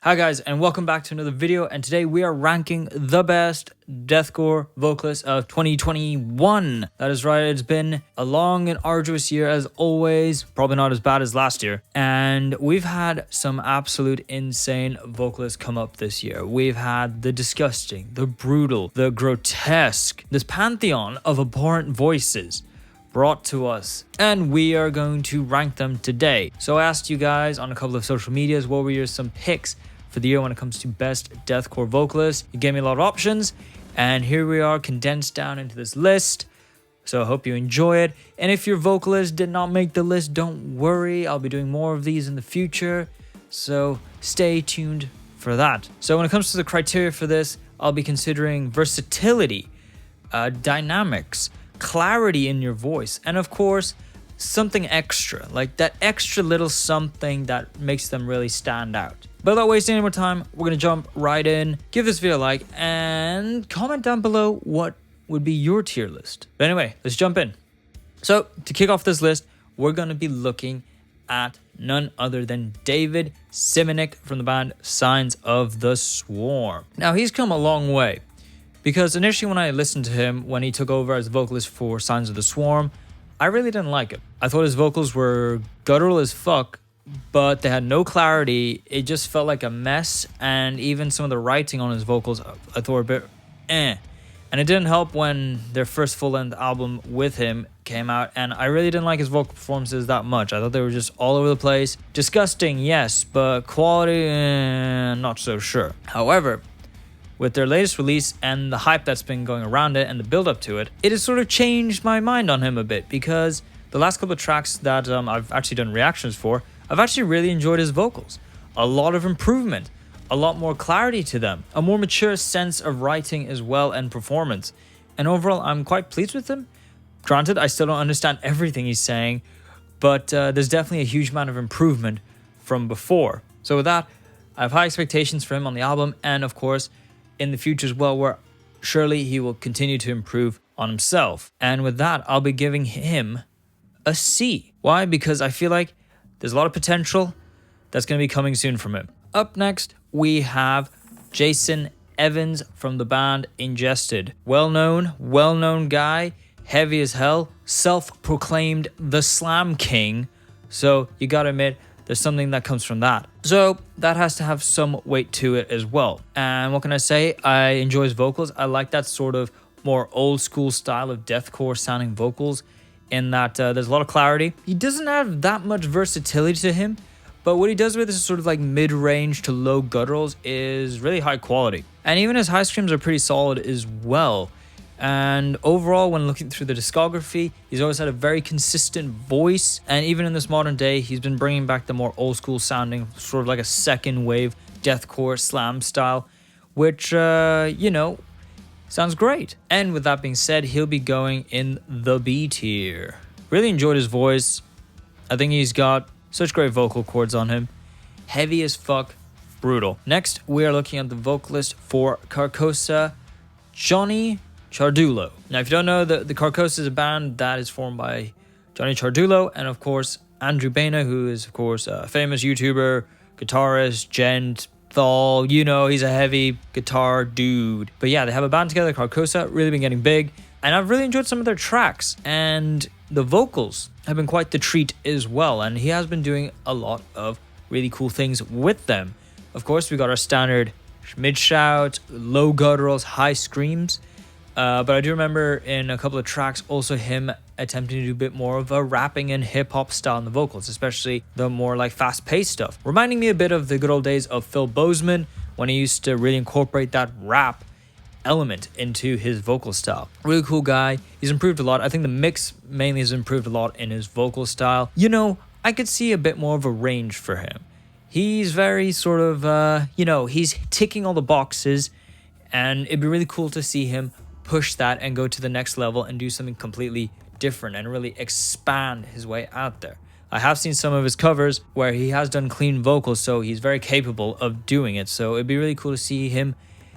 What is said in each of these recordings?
Hi guys, and welcome back to another video, and today we are ranking the best deathcore vocalists of 2021. That is right, it's been a long and arduous year as always, probably not as bad as last year, and we've had some absolute insane vocalists come up this year. We've had the disgusting, the brutal, the grotesque, this pantheon of abhorrent voices brought to us, and we are going to rank them today. So I asked you guys on a couple of social medias what were some picks for the year when it comes to best deathcore vocalists. You gave me a lot of options, and here we are condensed down into this list. So I hope you enjoy it. And if your vocalist did not make the list, don't worry, I'll be doing more of these in the future, so stay tuned for that. So when it comes to the criteria for this, I'll be considering versatility, dynamics, clarity in your voice, and of course something extra, like that extra little something that makes them really stand out. But without wasting any more time, we're gonna jump right in. Give this video a like and comment down below what would be your tier list. But anyway, let's jump in. So to kick off this list, we're gonna be looking at none other than David Simonik from the band Signs of the Swarm. Now he's come a long way, because initially when I listened to him when he took over as vocalist for Signs of the Swarm, I really didn't like it. I thought his vocals were guttural as fuck, but they had no clarity. It just felt like a mess, and even some of the writing on his vocals I thought were a bit eh. And it didn't help when their first full-length album with him came out, and I really didn't like his vocal performances that much. I thought they were just all over the place. Disgusting, yes, but quality, not so sure. However, with their latest release and the hype that's been going around it and the build-up to it, it has sort of changed my mind on him a bit, because the last couple of tracks that I've actually done reactions for, I've actually really enjoyed his vocals. A lot of improvement, a lot more clarity to them, a more mature sense of writing as well and performance. And overall, I'm quite pleased with him. Granted, I still don't understand everything he's saying, but there's definitely a huge amount of improvement from before. So with that, I have high expectations for him on the album, and of course, in the future as well, where surely he will continue to improve on himself. And with that, I'll be giving him a C. Why? Because I feel like there's a lot of potential that's going to be coming soon from him. Up next, we have Dane Evans from the band Injected. Well-known guy, heavy as hell, self-proclaimed the Slam King. So you gotta admit, there's something that comes from that. So that has to have some weight to it as well. And what can I say? I enjoy his vocals. I like that sort of more old school style of deathcore sounding vocals, in that there's a lot of clarity. He doesn't have that much versatility to him, but what he does with this sort of like mid-range to low gutturals is really high quality. And even his high screams are pretty solid as well. And overall, when looking through the discography, he's always had a very consistent voice. And even in this modern day, he's been bringing back the more old school sounding, sort of like a second wave deathcore slam style, which, you know, sounds great. And with that being said, he'll be going in the B tier. Really enjoyed his voice. I think he's got such great vocal cords on him. Heavy as fuck, brutal. Next, we are looking at the vocalist for Carcosa, Johnny Ciardulo. Now, if you don't know, the Carcosa is a band that is formed by Johnny Ciardulo and, of course, Andrew Baena, who is, of course, a famous YouTuber, guitarist, gent, Thal, you know, he's a heavy guitar dude. But yeah, they have a band together, Carcosa, really been getting big, and I've really enjoyed some of their tracks, and the vocals have been quite the treat as well, and he has been doing a lot of really cool things with them. Of course, we got our standard mid-shout, low gutturals, high screams, but I do remember in a couple of tracks also him attempting to do a bit more of a rapping and hip-hop style in the vocals, especially the more like fast-paced stuff. Reminding me a bit of the good old days of Phil Bozeman, when he used to really incorporate that rap element into his vocal style. Really cool guy. He's improved a lot. I think the mix mainly has improved a lot in his vocal style. You know, I could see a bit more of a range for him. He's very sort of, you know, he's ticking all the boxes, and it'd be really cool to see him push that and go to the next level and do something completely different and really expand his way out there. I have seen some of his covers where he has done clean vocals, so he's very capable of doing it. So it'd be really cool to see him,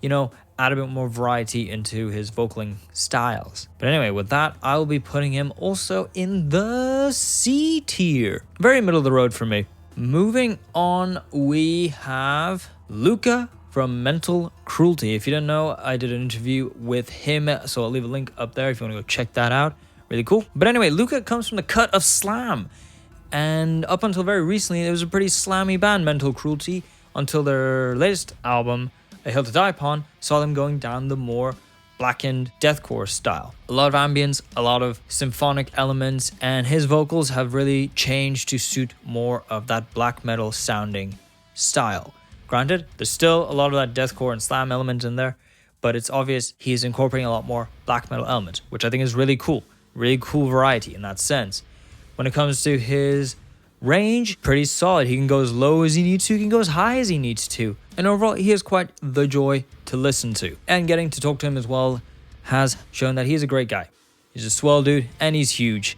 you know, add a bit more variety into his vocaling styles. But anyway, with that, I'll be putting him also in the C tier. Very middle of the road for me. Moving on, we have Luca from Mental Cruelty. If you don't know, I did an interview with him, so I'll leave a link up there if you want to go check that out. Really cool. But anyway, Luca comes from the cut of slam. And up until very recently, it was a pretty slammy band, Mental Cruelty, until their latest album, A Hill to Die Upon, saw them going down the more blackened deathcore style. A lot of ambience, a lot of symphonic elements, and his vocals have really changed to suit more of that black metal sounding style. Granted, there's still a lot of that deathcore and slam element in there, but it's obvious he's incorporating a lot more black metal elements, which I think is really cool. Really cool variety in that sense. When it comes to his range, pretty solid. He can go as low as he needs to, he can go as high as he needs to. And overall, he is quite the joy to listen to. And getting to talk to him as well has shown that he's a great guy. He's a swell dude, and he's huge.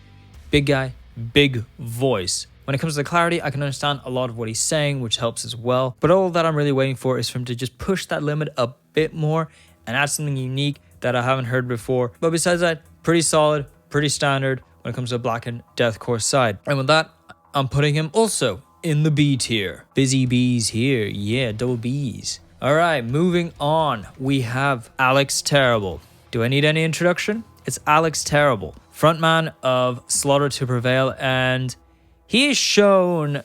Big guy, big voice. When it comes to the clarity, I can understand a lot of what he's saying, which helps as well. But all that I'm really waiting for is for him to just push that limit a bit more and add something unique that I haven't heard before. But besides that, pretty solid, pretty standard when it comes to the blackened deathcore side. And with that, I'm putting him also in the B tier. Busy bees here. Yeah, double B's. All right, moving on. We have Alex Terrible. Do I need any introduction? It's Alex Terrible, frontman of Slaughter to Prevail, and he has shown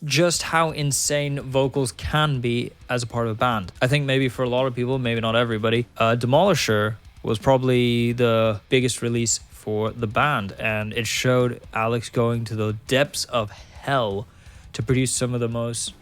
just how insane vocals can be as a part of a band. I think maybe for a lot of people, maybe not everybody, Demolisher was probably the biggest release for the band, and it showed Alex going to the depths of hell to produce some of the most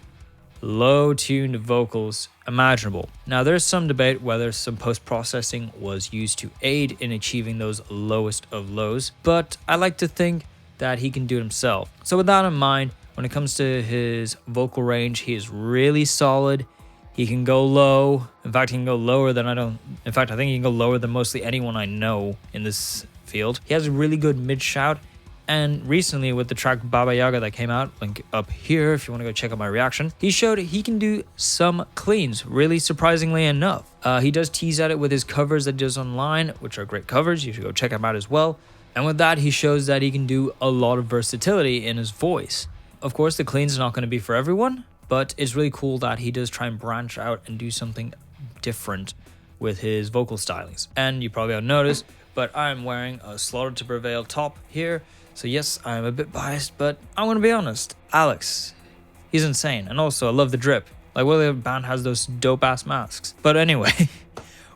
low-tuned vocals imaginable. Now, there's some debate whether some post-processing was used to aid in achieving those lowest of lows, but I like to think that he can do it himself. So with that in mind, when it comes to his vocal range, he is really solid. He can go low. In fact, he can go lower than I think he can go lower than mostly anyone I know in this field. He has a really good mid shout. And recently with the track Baba Yaga that came out, link up here if you want to go check out my reaction, he showed he can do some cleans, really surprisingly enough. He does tease at it with his covers that he does online, which are great covers. You should go check them out as well. And with that, he shows that he can do a lot of versatility in his voice. Of course, the cleans are not going to be for everyone, but it's really cool that he does try and branch out and do something different with his vocal stylings. And you probably haven't noticed, but I'm wearing a Slaughter to Prevail top here. So yes, I'm a bit biased, but I'm going to be honest. Alex, he's insane. And also, I love the drip. Like, what other band has those dope-ass masks? But anyway,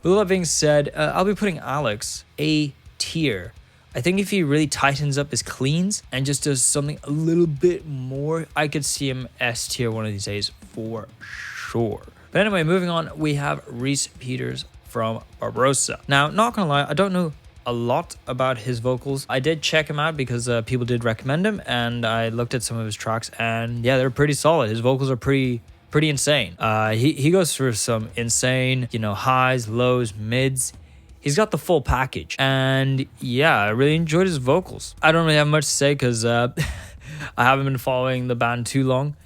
with all that being said, I'll be putting Alex A tier. I think if he really tightens up his cleans and just does something a little bit more, I could see him S tier one of these days for sure. But anyway, moving on, we have Rhys Peters from Barbarossa. Now, not gonna lie, I don't know a lot about his vocals. I did check him out because people did recommend him, and I looked at some of his tracks, and yeah, they're pretty solid. His vocals are pretty insane. He goes through some insane, highs, lows, mids. He's got the full package, and yeah, I really enjoyed his vocals. I don't really have much to say because I haven't been following the band too long,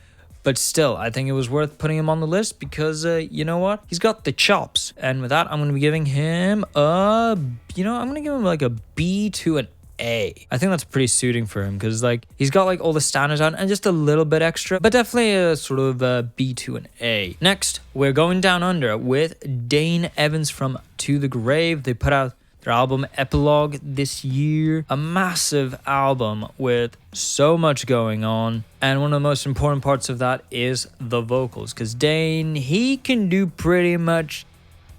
but still, I think it was worth putting him on the list because you know what? He's got the chops. And with that, I'm going to be giving him I'm going to give him like a B to an A. I think that's pretty suiting for him because he's got all the standards on and just a little bit extra, but definitely a sort of a B to an A. Next, we're going down under with Dane Evans from To The Grave. They put out their album Epilogue this year. A massive album with so much going on. And one of the most important parts of that is the vocals. Because Dane, he can do pretty much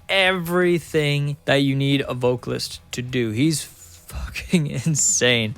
everything that you need a vocalist to do. He's fucking insane.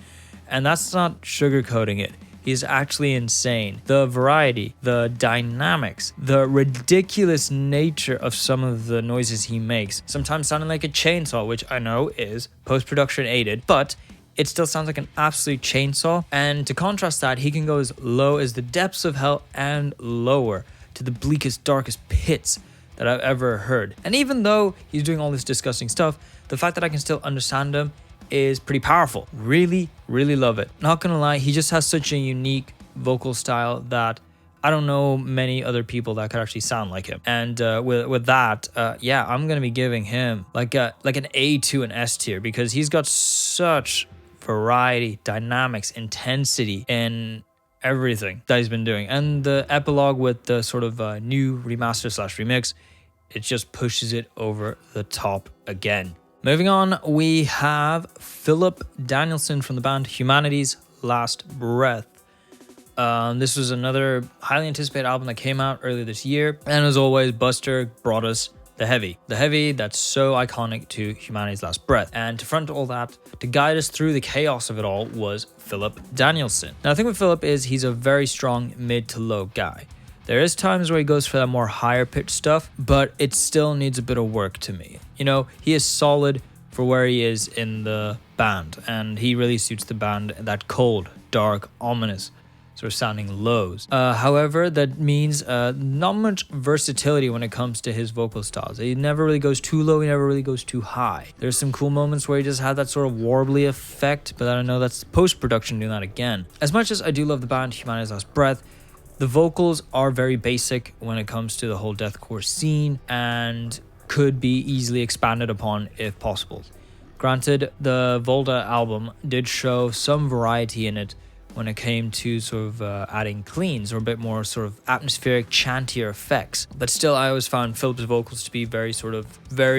And that's not sugarcoating it. He's actually insane. The variety, the dynamics, the ridiculous nature of some of the noises he makes. Sometimes sounding like a chainsaw, which I know is post-production aided, but it still sounds like an absolute chainsaw. And to contrast that, he can go as low as the depths of hell and lower to the bleakest, darkest pits that I've ever heard. And even though he's doing all this disgusting stuff, the fact that I can still understand him is pretty powerful. Really, really love it. Not gonna lie, he just has such a unique vocal style that I don't know many other people that could actually sound like him. And with that, yeah, I'm gonna be giving him like an A to an S tier because he's got such variety, dynamics, intensity in everything that he's been doing. And the epilogue with the sort of new remaster slash remix, it just pushes it over the top again. Moving on, we have Philip Danielson from the band Humanity's Last Breath. This was another highly anticipated album that came out earlier this year. And as always, Buster brought us The Heavy that's so iconic to Humanity's Last Breath. And to front all that, to guide us through the chaos of it all, was Philip Danielson. Now, the thing with Philip is he's a very strong mid to low guy. There is times where he goes for that more higher pitched stuff, but it still needs a bit of work to me. You know, he is solid for where he is in the band, and he really suits the band, that cold, dark, ominous sort of sounding lows. However, that means not much versatility when it comes to his vocal styles. He never really goes too low, he never really goes too high. There's some cool moments where he just had that sort of warbly effect, but I don't know, that's post-production doing that again. As much as I do love the band Humanity's Last Breath, the vocals are very basic when it comes to the whole deathcore scene and could be easily expanded upon if possible. Granted, the Volta album did show some variety in it when it came to sort of adding cleans or a bit more sort of atmospheric, chantier effects. But still, I always found Philip's vocals to be very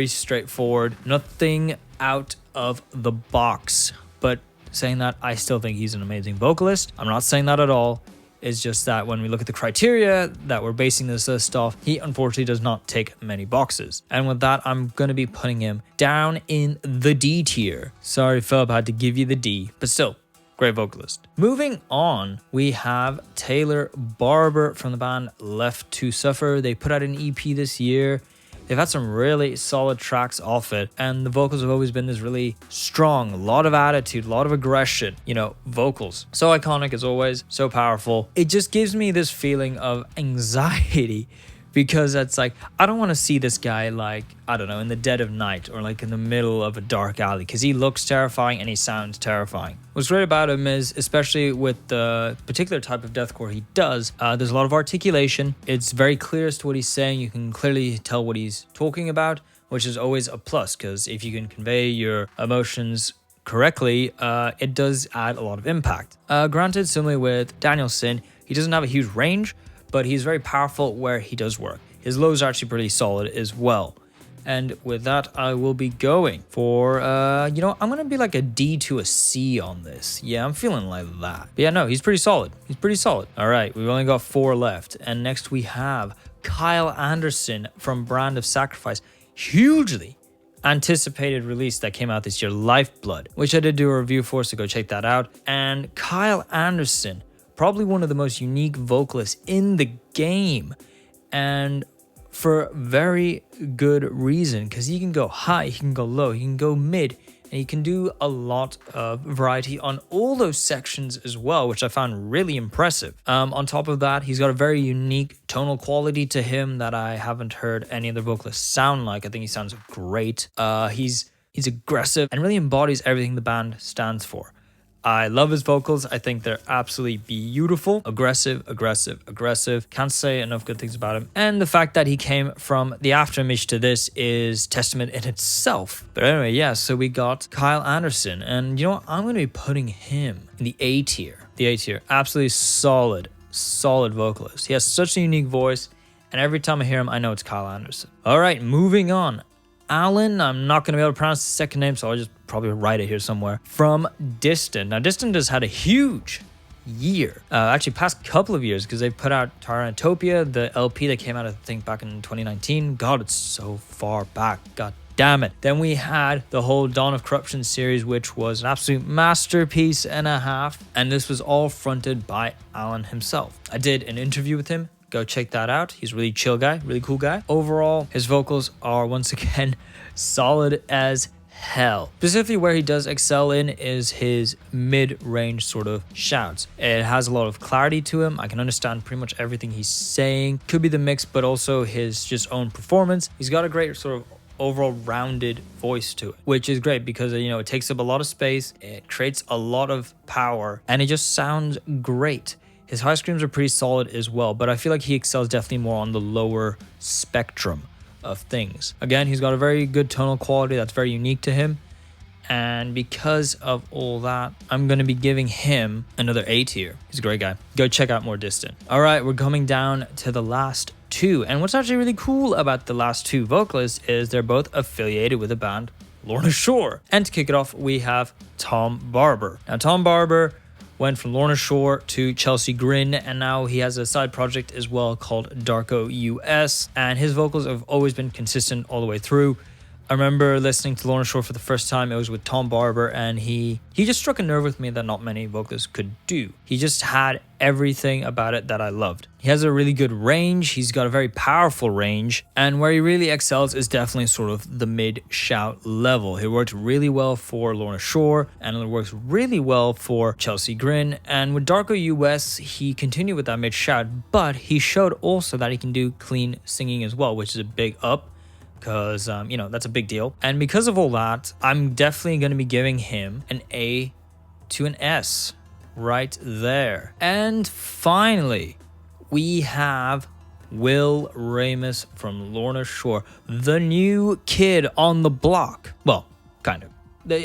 straightforward, nothing out of the box. But saying that, I still think he's an amazing vocalist. I'm not saying that at all. It's just that when we look at the criteria that we're basing this list off, he unfortunately does not tick many boxes. And with that, I'm going to be putting him down in the D tier. Sorry, Philip, I had to give you the D, but still, great vocalist. Moving on, we have Taylor Barber from the band Left to Suffer. They put out an EP this year. They've had some really solid tracks off it, and the vocals have always been this really strong, a lot of attitude, a lot of aggression, you know, vocals. So iconic as always, so powerful. It just gives me this feeling of anxiety because it's like, I don't want to see this guy like, I don't know, in the dead of night or like in the middle of a dark alley because he looks terrifying and he sounds terrifying. What's great about him is, especially with the particular type of deathcore he does, there's a lot of articulation. It's very clear as to what he's saying. You can clearly tell what he's talking about, which is always a plus because if you can convey your emotions correctly, it does add a lot of impact. Granted, similarly with Danielson, he doesn't have a huge range, but he's very powerful where he does work. His lows are actually pretty solid as well. And with that, I will be going for, I'm going to be like a D to a C on this. Yeah, I'm feeling like that. But yeah, no, he's pretty solid. He's pretty solid. All right, we've only got 4 left. And next we have Kyle Anderson from Brand of Sacrifice. Hugely anticipated release that came out this year, Lifeblood, which I did do a review for, so go check that out. And Kyle Anderson, probably one of the most unique vocalists in the game, and for very good reason, because he can go high, he can go low, he can go mid, and he can do a lot of variety on all those sections as well, which I found really impressive. On top of that, he's got a very unique tonal quality to him that I haven't heard any other vocalists sound like. I think he sounds great. He's aggressive and really embodies everything the band stands for. I love his vocals. I think they're absolutely beautiful. Aggressive. Can't say enough good things about him. And the fact that he came from the aftermath to this is testament in itself. But anyway, yeah, so we got Kyle Anderson. And you know what? I'm going to be putting him in the A tier. The A tier. Absolutely solid vocalist. He has such a unique voice. And every time I hear him, I know it's Kyle Anderson. All right, moving on. Alan, I'm not going to be able to pronounce the second name, so I'll just probably write it here somewhere. From Distant. Now, Distant has had a huge year. Actually, past couple of years, because they put out Tyrannotopia, the LP that came out, I think, back in 2019. God, it's so far back. God damn it. Then we had the whole Dawn of Corruption series, which was an absolute masterpiece and a half. And this was all fronted by Alan himself. I did an interview with him. Go check that out. He's a really chill guy, really cool guy. Overall, his vocals are once again solid as hell. Specifically where he does excel in is his mid-range sort of shouts. It has a lot of clarity to him. I can understand pretty much everything he's saying. Could be the mix, but also his just own performance. He's got a great sort of overall rounded voice to it, which is great because, you know, it takes up a lot of space. It creates a lot of power and it just sounds great. His high screams are pretty solid as well, but I feel like he excels definitely more on the lower spectrum of things. Again, he's got a very good tonal quality that's very unique to him. And because of all that, I'm going to be giving him another A tier. He's a great guy. Go check out More Distant. All right, we're coming down to the last two. And what's actually really cool about the last two vocalists is they're both affiliated with the band Lorna Shore. And to kick it off, we have Tom Barber. Now, Tom Barber went from Lorna Shore to Chelsea Grin, and now he has a side project as well called Darko US. And his vocals have always been consistent all the way through. I remember listening to Lorna Shore for the first time. It was with Tom Barber, and he just struck a nerve with me that not many vocalists could do. He just had everything about it that I loved. He has a really good range. He's got a very powerful range, and where he really excels is definitely sort of the mid-shout level. He worked really well for Lorna Shore, and it works really well for Chelsea Grin. And with Darko US, he continued with that mid-shout, but he showed also that he can do clean singing as well, which is a big up. Because, you know, that's a big deal. And because of all that, I'm definitely going to be giving him an A to an S right there. And finally, we have Will Ramus from Lorna Shore, the new kid on the block. Well, kind of.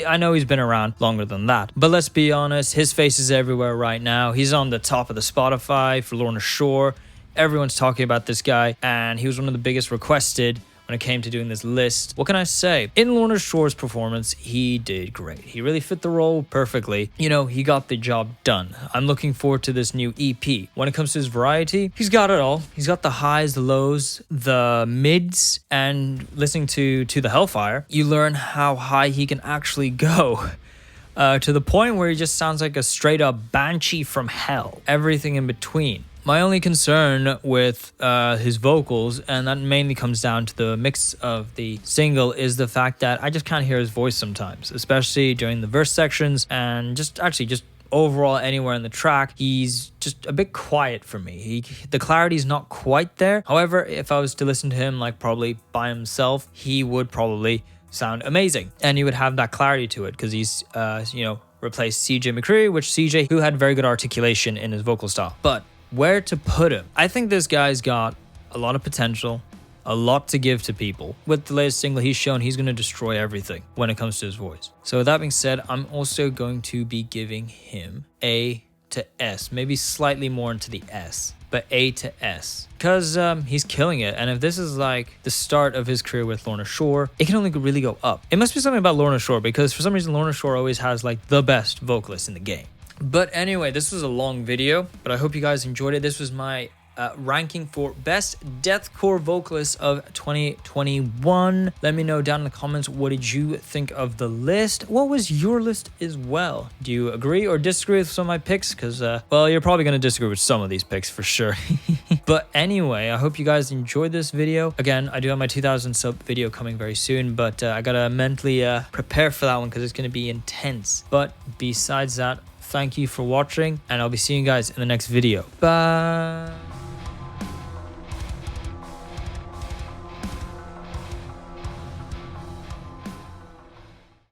I know he's been around longer than that, but let's be honest, his face is everywhere right now. He's on the top of the Spotify for Lorna Shore. Everyone's talking about this guy, and he was one of the biggest requested when it came to doing this list. What can I say? In Lorna Shore's performance, he did great. He really fit the role perfectly. You know, he got the job done. I'm looking forward to this new EP. When it comes to his variety, he's got it all. He's got the highs, the lows, the mids, and listening to the Hellfire, you learn how high he can actually go. To the point where he just sounds like a straight up banshee from hell. Everything in between. My only concern with his vocals, and that mainly comes down to the mix of the single, is the fact that I just can't hear his voice sometimes, especially during the verse sections, and just overall anywhere in the track. He's just a bit quiet for me. The clarity's not quite there. However, if I was to listen to him like probably by himself, he would probably sound amazing, and he would have that clarity to it because he's replaced CJ McCreery, which CJ, who had very good articulation in his vocal style. But where to put him? I think this guy's got a lot of potential, a lot to give to people. With the latest single he's shown, he's going to destroy everything when it comes to his voice. So with that being said, I'm also going to be giving him A to S, maybe slightly more into the S, but A to S, because he's killing it. And if this is like the start of his career with Lorna Shore, it can only really go up. It must be something about Lorna Shore, because for some reason Lorna Shore always has like the best vocalist in the game. But anyway, this was a long video, but I hope you guys enjoyed it. This was my ranking for best deathcore vocalists of 2021. Let me know down in the comments, what did you think of the list? What was your list as well? Do you agree or disagree with some of my picks? Because, well, you're probably going to disagree with some of these picks for sure. But anyway, I hope you guys enjoyed this video. Again, I do have my 2,000 sub video coming very soon, but I gotta mentally prepare for that one because it's going to be intense. But besides that, thank you for watching, and I'll be seeing you guys in the next video. Bye.